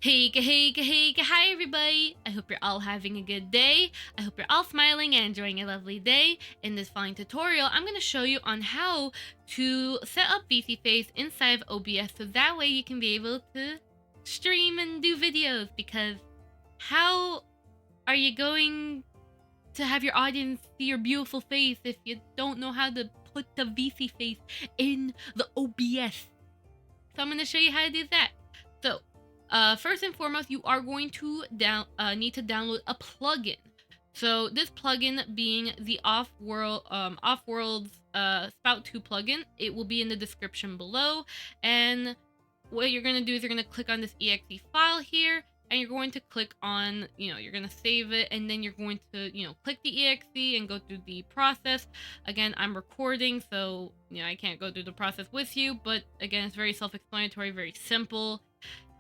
Hi everybody! I hope you're all having a good day. I hope you're all smiling and enjoying a lovely day. In this following tutorial, I'm going to show you on how to set up VSeeFace inside of OBS so that way you can be able to stream and do videos, because how are you going to have your audience see your beautiful face if you don't know how to put the VSeeFace in the OBS? So I'm going to show you how to do that. So first and foremost, you are going to need to download a plugin. So this plugin being the Offworld's Spout 2 plugin. It will be in the description below. And what you're going to do is you're going to click on this exe file here, and you're going to click on, you're going to save it, and then you're going to, click the exe and go through the process. Again, I'm recording, so, I can't go through the process with you, but again, it's very self-explanatory, very simple.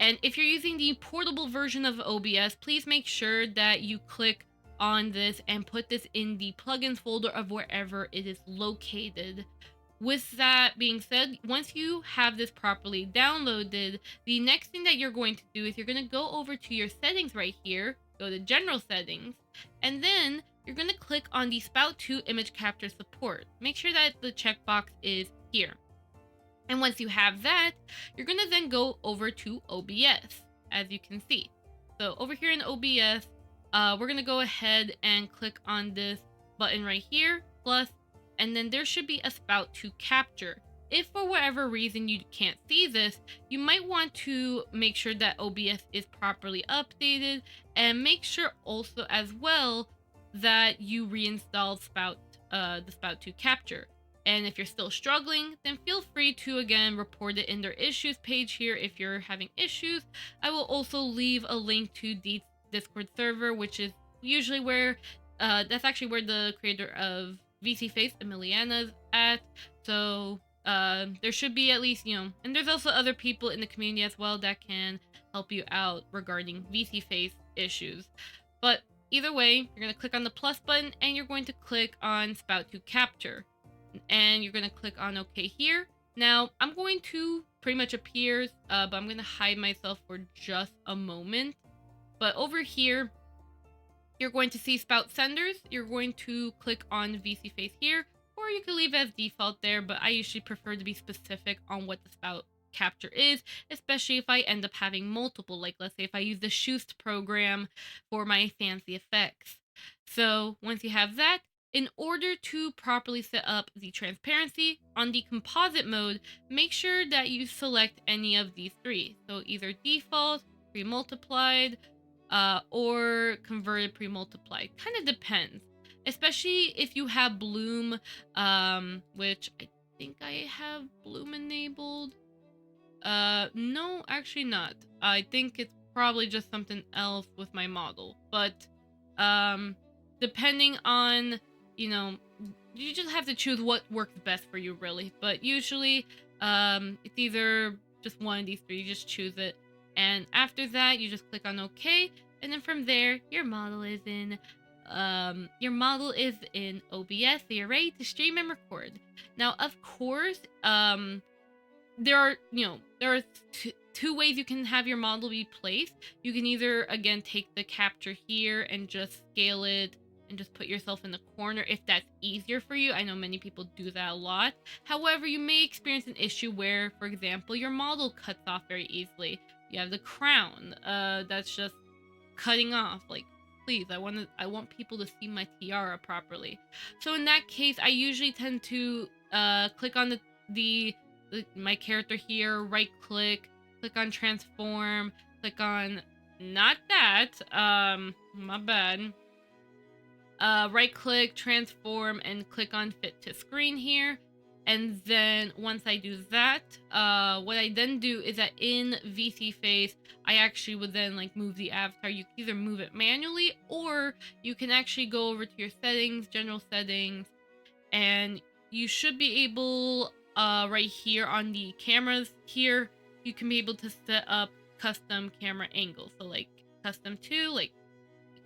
And if you're using the portable version of OBS, please make sure that you click on this and put this in the plugins folder of wherever it is located. With that being said, once you have this properly downloaded, the next thing that you're going to do is you're going to go over to your settings right here, go to general settings, and then you're going to click on the Spout 2 image capture support. Make sure that the checkbox is here. And once you have that, you're going to then go over to OBS, as you can see. So over here in OBS, we're going to go ahead and click on this button right here, plus, and then there should be a Spout Capture. If for whatever reason you can't see this, you might want to make sure that OBS is properly updated, and make sure also as well that you reinstall the Spout Capture. And if you're still struggling, then feel free to again report it in their issues page here if you're having issues. I will also leave a link to the Discord server, which is usually where that's actually where the creator of VSeeFace, Emiliana's at. So there should be at least, and there's also other people in the community as well that can help you out regarding VSeeFace issues. But either way, you're going to click on the plus button and you're going to click on Spout Capture. And you're going to click on OK here. Now, I'm going to pretty much appear, but I'm going to hide myself for just a moment. But over here, you're going to see Spout Senders. You're going to click on VSeeFace here, or you can leave it as default there, but I usually prefer to be specific on what the Spout Capture is, especially if I end up having multiple, like let's say if I use the Schust program for my fancy effects. So once you have that, in order to properly set up the transparency on the composite mode, make sure that you select any of these three. So either default, pre-multiplied, or converted pre-multiplied. Kind of depends. Especially if you have bloom, which I think I have bloom enabled. No, actually not. I think it's probably just something else with my model. But, depending on, you just have to choose what works best for you, really. But usually, it's either just one of these three. You just choose it. And after that, you just click on OK. And then from there, your model is in OBS, so you're ready to stream and record. Now, of course, there are two ways you can have your model be placed. You can either, again, take the capture here and just scale it and just put yourself in the corner if that's easier for you. I know many people do that a lot. However, you may experience an issue where, for example, your model cuts off very easily. You have the crown that's just cutting off. Like, please, I want people to see my tiara properly. So in that case, I usually tend to click on my character here, right click on transform, click on not that, my bad. Right click, transform, and click on fit to screen here. And then once I do that, what I then do is that in VSeeFace, I actually would then move the avatar. You can either move it manually, or you can actually go over to your settings, general settings, and you should be able, right here on the cameras here, you can be able to set up custom camera angles. So custom 2,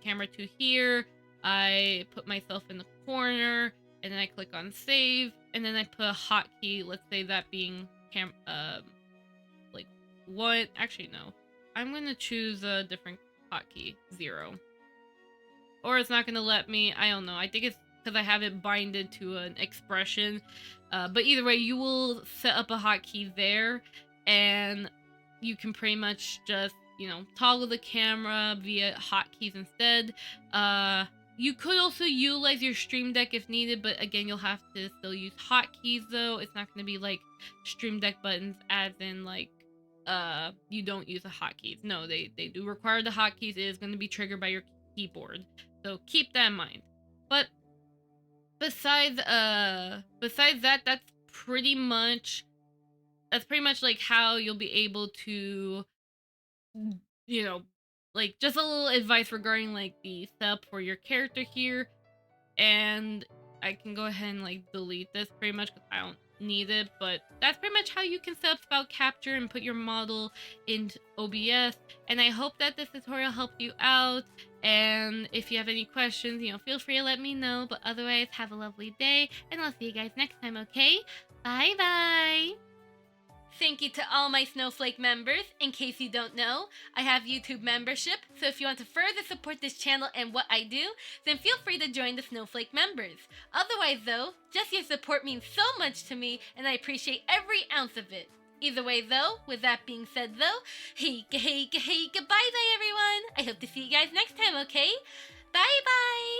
camera 2 here, I put myself in the corner, and then I click on save, and then I put a hotkey, let's say that being 1, actually no, I'm gonna choose a different hotkey, 0. Or it's not gonna let me, I don't know. I think it's because I have it binded to an expression. But either way, you will set up a hotkey there, and you can pretty much just, you know, toggle the camera via hotkeys instead. You could also utilize your Stream Deck if needed, but again, you'll have to still use hotkeys though. It's not going to be like Stream Deck buttons as in like you don't use the hotkeys. No, they do require the hotkeys. It is going to be triggered by your keyboard. So keep that in mind. But besides that, that's pretty much like how you'll be able to, you know, like just a little advice regarding like the setup for your character here. And I can go ahead and like delete this pretty much because I don't need it, but that's pretty much how you can set up Spout Capture and put your model into OBS. And I hope that this tutorial helped you out, and if you have any questions, you know, feel free to let me know. But otherwise, have a lovely day, and I'll see you guys next time, okay? Bye bye. Thank you to all my Snowflake members. In case you don't know, I have YouTube membership, so if you want to further support this channel and what I do, then feel free to join the Snowflake members. Otherwise though, just your support means so much to me, and I appreciate every ounce of it. Either way though, with that being said though, hey, goodbye everyone! I hope to see you guys next time, okay? Bye bye!